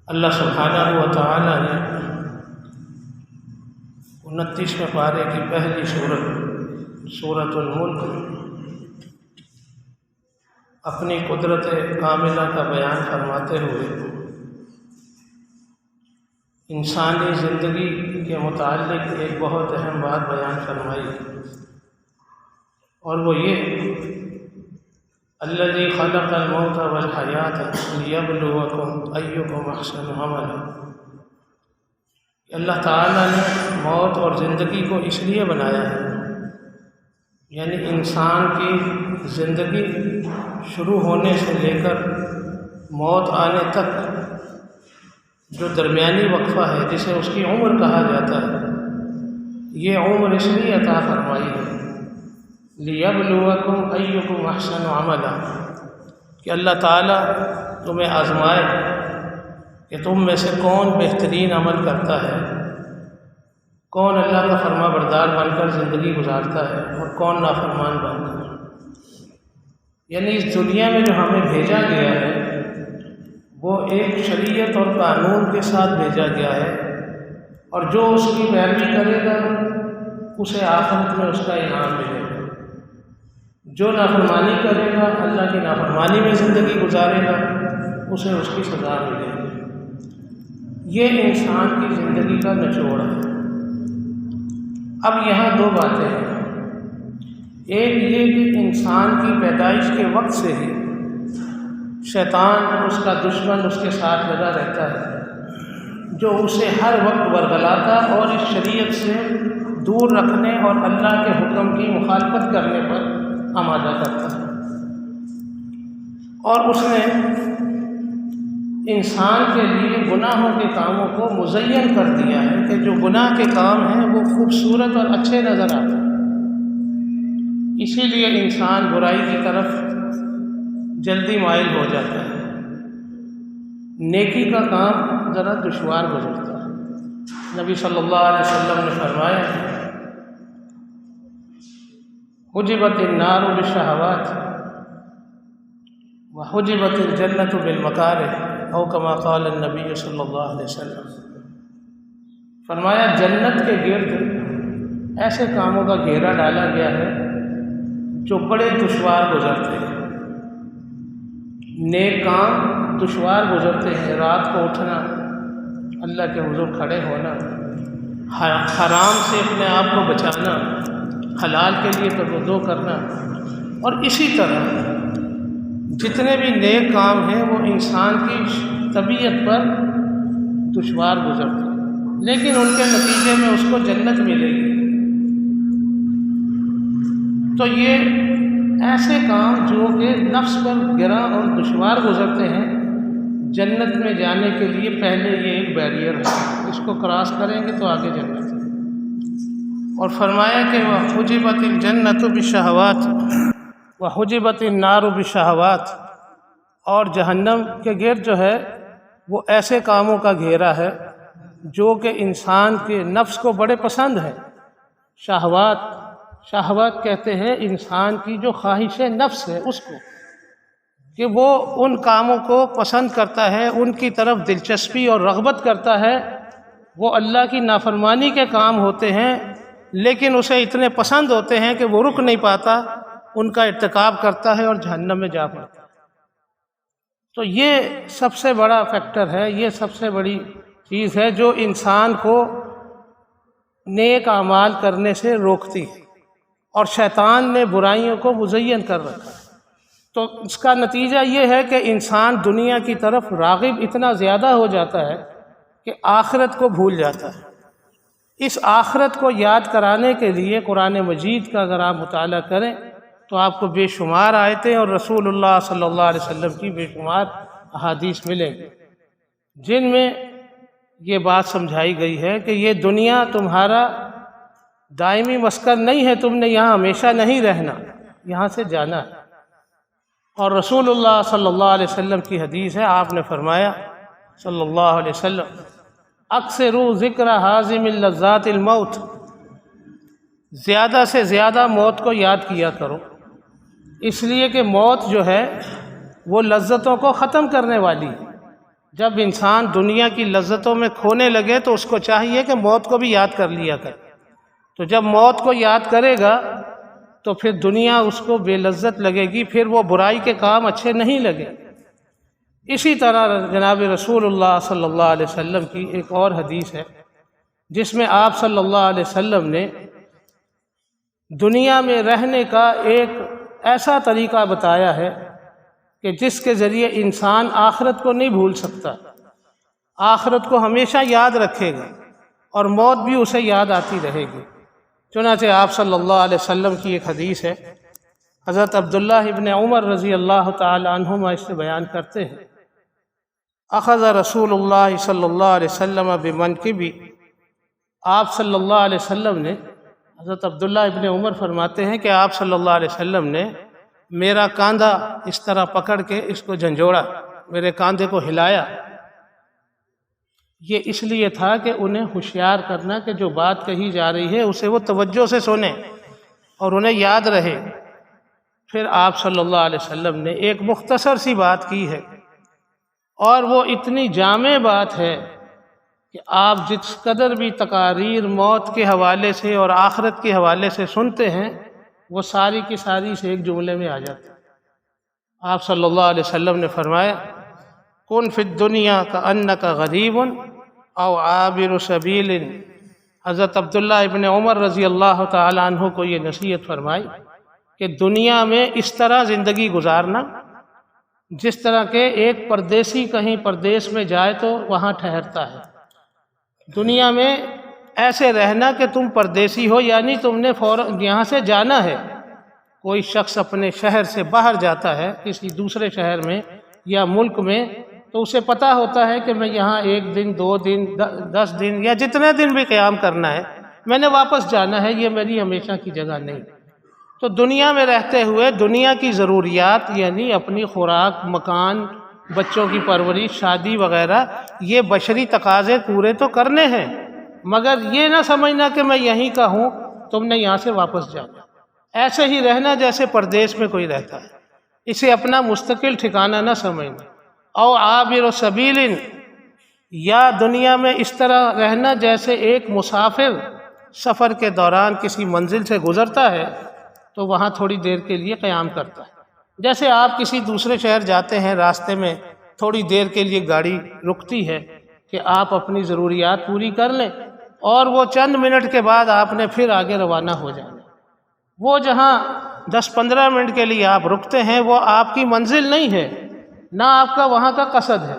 اللہ سبحانہ و تعالی نے 29ویں پارے کی پہلی سورۃ الملک اپنی قدرت کاملہ کا بیان فرماتے ہوئے انسانی زندگی کے متعلق ایک بہت اہم بات بیان فرمائی، اور وہ یہ الذی خلق الموت والحیاۃ لیبلوکم ایکم احسن عملا، کہ اللہ تعالیٰ نے موت اور زندگی کو اس لیے بنایا ہے، یعنی انسان کی زندگی شروع ہونے سے لے کر موت آنے تک جو درمیانی وقفہ ہے جسے اس کی عمر کہا جاتا ہے، یہ عمر اس لیے عطا فرمائی ہے لیبلوکم ایکم احسن عملا، کہ اللہ تعالیٰ تمہیں آزمائے کہ تم میں سے کون بہترین عمل کرتا ہے، کون اللہ کا فرما بردار بن کر زندگی گزارتا ہے اور کون نافرمان بن کر۔ یعنی اس دنیا میں جو ہمیں بھیجا گیا ہے وہ ایک شریعت اور قانون کے ساتھ بھیجا گیا ہے، اور جو اس کی پیروی کرے گا اسے آخرت میں اس کا انعام ملے گا، جو نافرمانی کرے گا، اللہ کی نافرمانی میں زندگی گزارے گا، اسے اس کی سزا ملے گی۔ یہ انسان کی زندگی کا نچوڑ ہے۔ اب یہاں دو باتیں ہیں، ایک یہ کہ انسان کی پیدائش کے وقت سے ہی شیطان اس کا دشمن اس کے ساتھ لگا رہتا ہے، جو اسے ہر وقت ورگلاتا اور اس شریعت سے دور رکھنے اور اللہ کے حکم کی مخالفت کرنے پر آمادہ کرتا ہے، اور اس نے انسان کے لیے گناہوں کے کاموں کو مزین کر دیا ہے کہ جو گناہ کے کام ہیں وہ خوبصورت اور اچھے نظر آتے ہیں، اسی لیے انسان برائی کی طرف جلدی مائل ہو جاتا ہے، نیکی کا کام ذرا دشوار گزرتا ہے۔ نبی صلی اللہ علیہ وسلم نے فرمایا حجبت النار بالشہوات وحجبت الجنۃ بالمکارہ او کما قال النبی صلی اللہ علیہ وسلم، فرمایا جنت کے گرد ایسے کاموں کا گھیرا ڈالا گیا ہے جو بڑے دشوار گزرتے ہیں، نیک کام دشوار گزرتے ہیں، رات کو اٹھنا، اللہ کے حضور کھڑے ہونا، حرام سے اپنے آپ کو بچانا، حلال کے لیے توجہ کرنا، اور اسی طرح جتنے بھی نیک کام ہیں وہ انسان کی طبیعت پر دشوار گزرتے ہیں، لیکن ان کے نتیجے میں اس کو جنت ملے گی۔ تو یہ ایسے کام جو کہ نفس پر گراں اور دشوار گزرتے ہیں، جنت میں جانے کے لیے پہلے یہ ایک بیریئر ہے، اس کو کراس کریں گے تو آگے جنت ہے۔ اور فرمایا کہ وحجبت الجنۃ بالشہوات وحجبت النار بالشہوات، اور جہنم کے گرد جو ہے وہ ایسے کاموں کا گھیرا ہے جو کہ انسان کے نفس کو بڑے پسند ہے۔ شہوات کہتے ہیں انسان کی جو خواہش نفس ہے اس کو، کہ وہ ان کاموں کو پسند کرتا ہے، ان کی طرف دلچسپی اور رغبت کرتا ہے، وہ اللہ کی نافرمانی کے کام ہوتے ہیں لیکن اسے اتنے پسند ہوتے ہیں کہ وہ رک نہیں پاتا، ان کا ارتکاب کرتا ہے اور جہنم میں جا پڑتا ہے۔ تو یہ سب سے بڑا فیکٹر ہے، یہ سب سے بڑی چیز ہے جو انسان کو نیک اعمال کرنے سے روکتی ہے، اور شیطان نے برائیوں کو مزین کر رکھا ہے۔ تو اس کا نتیجہ یہ ہے کہ انسان دنیا کی طرف راغب اتنا زیادہ ہو جاتا ہے کہ آخرت کو بھول جاتا ہے۔ اس آخرت کو یاد کرانے کے لیے قرآن مجید کا اگر آپ مطالعہ کریں تو آپ کو بے شمار آیتیں اور رسول اللہ صلی اللہ علیہ وسلم کی بے شمار احادیث ملیں گی جن میں یہ بات سمجھائی گئی ہے کہ یہ دنیا تمہارا دائمی مسکن نہیں ہے، تم نے یہاں ہمیشہ نہیں رہنا، یہاں سے جانا ہے۔ اور رسول اللہ صلی اللہ علیہ وسلم کی حدیث ہے، آپ نے فرمایا صلی اللہ علیہ وسلم اکثروا ذکر حازم اللذات الموت، زیادہ سے زیادہ موت کو یاد کیا کرو، اس لیے کہ موت جو ہے وہ لذتوں کو ختم کرنے والی ہے۔ جب انسان دنیا کی لذتوں میں کھونے لگے تو اس کو چاہیے کہ موت کو بھی یاد کر لیا کرے۔ تو جب موت کو یاد کرے گا تو پھر دنیا اس کو بے لذت لگے گی، پھر وہ برائی کے کام اچھے نہیں لگے۔ اسی طرح جناب رسول اللہ صلی اللہ علیہ وسلم کی ایک اور حدیث ہے جس میں آپ صلی اللہ علیہ وسلم نے دنیا میں رہنے کا ایک ایسا طریقہ بتایا ہے کہ جس کے ذریعے انسان آخرت کو نہیں بھول سکتا، آخرت کو ہمیشہ یاد رکھے گا اور موت بھی اسے یاد آتی رہے گی۔ چنانچہ آپ صلی اللہ علیہ وسلم کی ایک حدیث ہے، حضرت عبداللہ ابن عمر رضی اللہ تعالی عنہما اس سے بیان کرتے ہیں، اخذ رسول اللہ صلی اللہ علیہ وسلم بمنکبی، آپ صلی اللہ علیہ وسلم نے، حضرت عبداللہ ابن عمر فرماتے ہیں کہ آپ صلی اللہ علیہ وسلم نے میرا کاندھا اس طرح پکڑ کے اس کو جھنجھوڑا، میرے کاندھے کو ہلایا۔ یہ اس لیے تھا کہ انہیں ہوشیار کرنا کہ جو بات کہی جا رہی ہے اسے وہ توجہ سے سنیں اور انہیں یاد رہے۔ پھر آپ صلی اللہ علیہ وسلم نے ایک مختصر سی بات کی ہے، اور وہ اتنی جامع بات ہے کہ آپ جس قدر بھی تقاریر موت کے حوالے سے اور آخرت کے حوالے سے سنتے ہیں وہ ساری کی ساری سے ایک جملے میں آ جاتی ہے۔ آپ صلی اللہ علیہ وسلم نے فرمایا، کن فی الدنیا کأنک غریب او عابر سبیل۔ حضرت عبداللہ ابن عمر رضی اللہ تعالی عنہ کو یہ نصیحت فرمائی کہ دنیا میں اس طرح زندگی گزارنا جس طرح کہ ایک پردیسی کہیں پردیس میں جائے تو وہاں ٹھہرتا ہے۔ دنیا میں ایسے رہنا کہ تم پردیسی ہو، یعنی تم نے فوراً یہاں سے جانا ہے۔ کوئی شخص اپنے شہر سے باہر جاتا ہے کسی دوسرے شہر میں یا ملک میں تو اسے پتہ ہوتا ہے کہ میں یہاں 1 دن 2 دن 10 دن یا جتنے دن بھی قیام کرنا ہے، میں نے واپس جانا ہے، یہ میری ہمیشہ کی جگہ نہیں۔ تو دنیا میں رہتے ہوئے دنیا کی ضروریات یعنی اپنی خوراک، مکان، بچوں کی پرورش، شادی وغیرہ، یہ بشری تقاضے پورے تو کرنے ہیں، مگر یہ نہ سمجھنا کہ میں یہیں کا ہوں، تم نے یہاں سے واپس جانا۔ ایسے ہی رہنا جیسے پردیس میں کوئی رہتا ہے، اسے اپنا مستقل ٹھکانہ نہ سمجھنا۔ او عابر سبیل، یا دنیا میں اس طرح رہنا جیسے ایک مسافر سفر کے دوران کسی منزل سے گزرتا ہے تو وہاں تھوڑی دیر کے لیے قیام کرتا ہے۔ جیسے آپ کسی دوسرے شہر جاتے ہیں، راستے میں تھوڑی دیر کے لیے گاڑی رکتی ہے کہ آپ اپنی ضروریات پوری کر لیں، اور وہ چند منٹ کے بعد آپ نے پھر آگے روانہ ہو جانا۔ وہ جہاں 10-15 منٹ کے لیے آپ رکتے ہیں وہ آپ کی منزل نہیں ہے، نہ آپ کا وہاں کا قصد ہے۔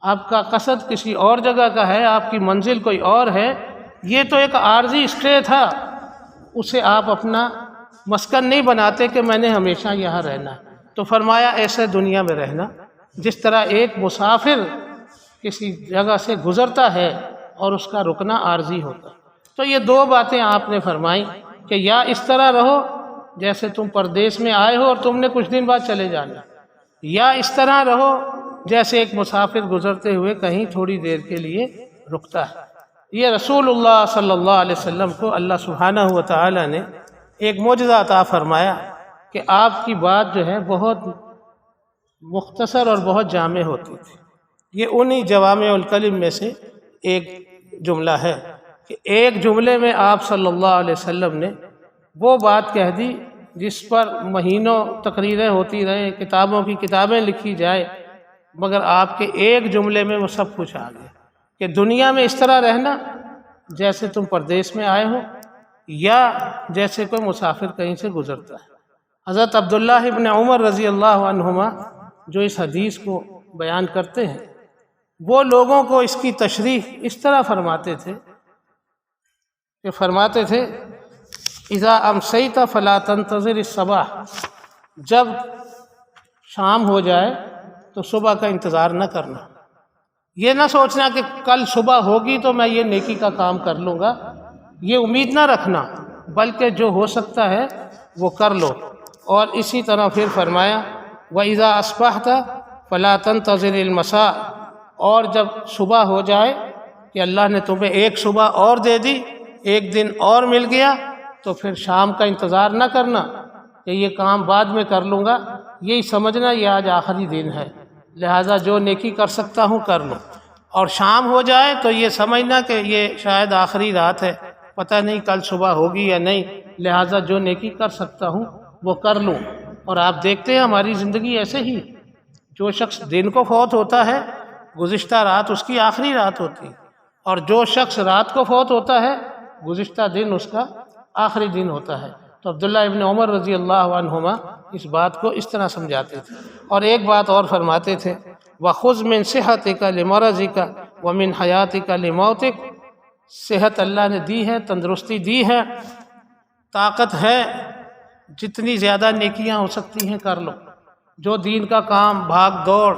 آپ کا قصد کسی اور جگہ کا ہے، آپ کی منزل کوئی اور ہے۔ یہ تو ایک عارضی اسٹے تھا، اسے آپ اپنا مسکن نہیں بناتے کہ میں نے ہمیشہ یہاں رہنا ہے۔ تو فرمایا ایسے دنیا میں رہنا جس طرح ایک مسافر کسی جگہ سے گزرتا ہے اور اس کا رکنا عارضی ہوتا ہے۔ تو یہ 2 باتیں آپ نے فرمائیں کہ یا اس طرح رہو جیسے تم پردیس میں آئے ہو اور تم نے کچھ دن بعد چلے جانا، یا اس طرح رہو جیسے ایک مسافر گزرتے ہوئے کہیں تھوڑی دیر کے لیے رکتا ہے۔ یہ رسول اللہ صلی اللہ علیہ وسلم کو اللہ سبحانہ و تعالی نے ایک معجزہ عطا فرمایا کہ آپ کی بات جو ہے بہت مختصر اور بہت جامع ہوتی تھی۔ یہ انہی جوامع الکلم میں سے ایک جملہ ہے کہ ایک جملے میں آپ صلی اللہ علیہ وسلم نے وہ بات کہہ دی جس پر مہینوں تقریریں ہوتی رہیں، کتابوں کی کتابیں لکھی جائے، مگر آپ کے ایک جملے میں وہ سب کچھ آ گیا کہ دنیا میں اس طرح رہنا جیسے تم پردیس میں آئے ہو، یا جیسے کوئی مسافر کہیں سے گزرتا ہے۔ حضرت عبداللہ ابن عمر رضی اللہ عنہما جو اس حدیث کو بیان کرتے ہیں، وہ لوگوں کو اس کی تشریح اس طرح فرماتے تھے کہ فرماتے تھے اذا امسیت فلا تنتظر الصباح، جب شام ہو جائے تو صبح کا انتظار نہ کرنا، یہ نہ سوچنا کہ کل صبح ہوگی تو میں یہ نیکی کا کام کر لوں گا، یہ امید نہ رکھنا، بلکہ جو ہو سکتا ہے وہ کر لو۔ اور اسی طرح پھر فرمایا وَإِذَا أَصْبَحْتَ فَلَا تَنْتَظِرِ الْمَسَاءَ، اور جب صبح ہو جائے کہ اللہ نے تمہیں ایک صبح اور دے دی، ایک دن اور مل گیا، تو پھر شام کا انتظار نہ کرنا کہ یہ کام بعد میں کر لوں گا، یہی سمجھنا یہ آج آخری دن ہے، لہٰذا جو نیکی کر سکتا ہوں کر لوں، اور شام ہو جائے تو یہ سمجھنا کہ یہ شاید آخری رات ہے، پتہ نہیں کل صبح ہوگی یا نہیں، لہٰذا جو نیکی کر سکتا ہوں وہ کر لوں۔ اور آپ دیکھتے ہیں ہماری زندگی ایسے ہی، جو شخص دن کو فوت ہوتا ہے گزشتہ رات اس کی آخری رات ہوتی ہے، اور جو شخص رات کو فوت ہوتا ہے گزشتہ دن اس کا آخری دن ہوتا ہے۔ تو عبداللہ ابن عمر رضی اللہ عنہما اس بات کو اس طرح سمجھاتے تھے۔ اور ایک بات اور فرماتے تھے، وَخُذْ مِنْ صِحَّتِكَ لِمَرَضِكَ وَمِنْ حَيَاتِكَ لِمَوْتِكَ، صحت اللہ نے دی ہے، تندرستی دی ہے، طاقت ہے، جتنی زیادہ نیکیاں ہو سکتی ہیں کر لو۔ جو دین کا کام، بھاگ دوڑ،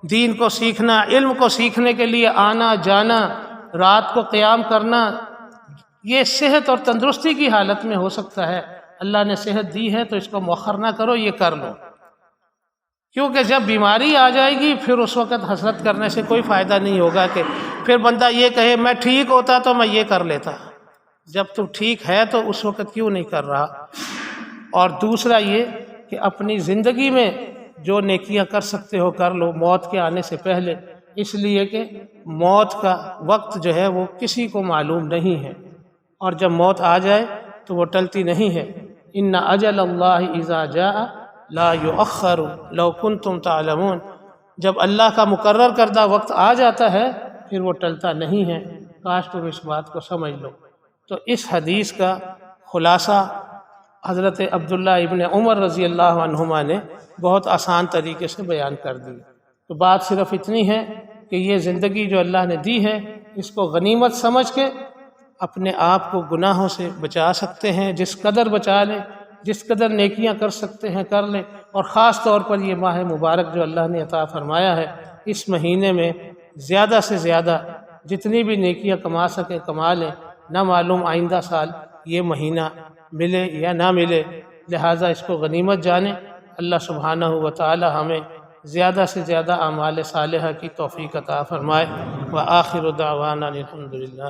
دین کو سیکھنا، علم کو سیکھنے کے لیے آنا جانا، رات کو قیام کرنا، یہ صحت اور تندرستی کی حالت میں ہو سکتا ہے۔ اللہ نے صحت دی ہے تو اس کو مؤخر نہ کرو، یہ کر لو، کیونکہ جب بیماری آ جائے گی پھر اس وقت حسرت کرنے سے کوئی فائدہ نہیں ہوگا کہ پھر بندہ یہ کہے میں ٹھیک ہوتا تو میں یہ کر لیتا۔ جب تو ٹھیک ہے تو اس وقت کیوں نہیں کر رہا؟ اور دوسرا یہ کہ اپنی زندگی میں جو نیکیاں کر سکتے ہو کر لو موت کے آنے سے پہلے، اس لیے کہ موت کا وقت جو ہے وہ کسی کو معلوم نہیں ہے، اور جب موت آ جائے تو وہ ٹلتی نہیں ہے۔ ان اجل اللہ اذا جاء لا یؤخر لو کنتم تعلمون، جب اللہ کا مقرر کردہ وقت آ جاتا ہے پھر وہ ٹلتا نہیں ہے، کاش تم اس بات کو سمجھ لو۔ تو اس حدیث کا خلاصہ حضرت عبداللہ ابن عمر رضی اللہ عنہما نے بہت آسان طریقے سے بیان کر دی۔ تو بات صرف اتنی ہے کہ یہ زندگی جو اللہ نے دی ہے اس کو غنیمت سمجھ کے اپنے آپ کو گناہوں سے بچا سکتے ہیں، جس قدر بچا لیں، جس قدر نیکیاں کر سکتے ہیں کر لیں، اور خاص طور پر یہ ماہ مبارک جو اللہ نے عطا فرمایا ہے، اس مہینے میں زیادہ سے زیادہ جتنی بھی نیکیاں کما سکیں کما لیں، نہ معلوم آئندہ سال یہ مہینہ ملے یا نہ ملے، لہٰذا اس کو غنیمت جانیں۔ اللہ سبحانہ و تعالی ہمیں زیادہ سے زیادہ اعمال صالحہ کی توفیق عطا فرمائے۔ وآخر دعوانا الحمدللہ۔